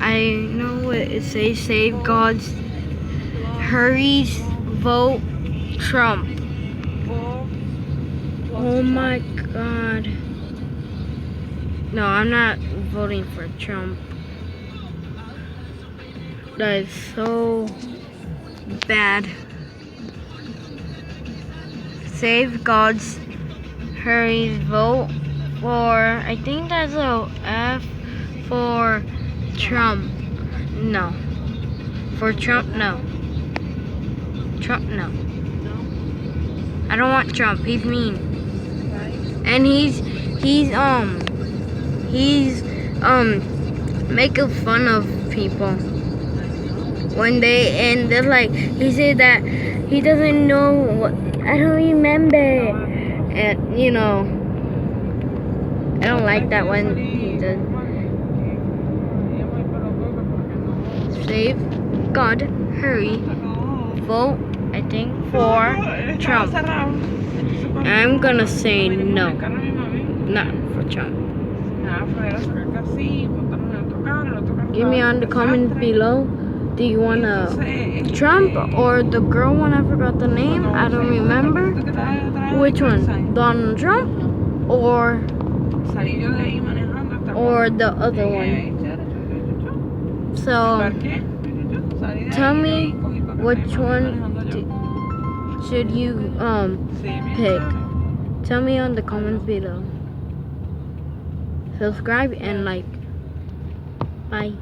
I know it says save God's hurries, vote Trump. Oh my God. No, I'm not voting for Trump. That is so bad. Save God's hurries, vote for, I think that's a F for Trump. No. For Trump, no. Trump, no. I don't want Trump. He's mean. And he's making fun of people. One day, and they're like, he said that he doesn't know what, I don't remember. And, you know, I don't like that when he does. Save God, hurry, vote, I think, for Trump. I'm gonna say no, not for Trump. Give me on the comments below. Do you want Trump or the girl one? I forgot the name. I don't remember. Which one? Donald Trump or the other one? So tell me which one should you pick. Tell me on the comments below. Subscribe and like. Bye.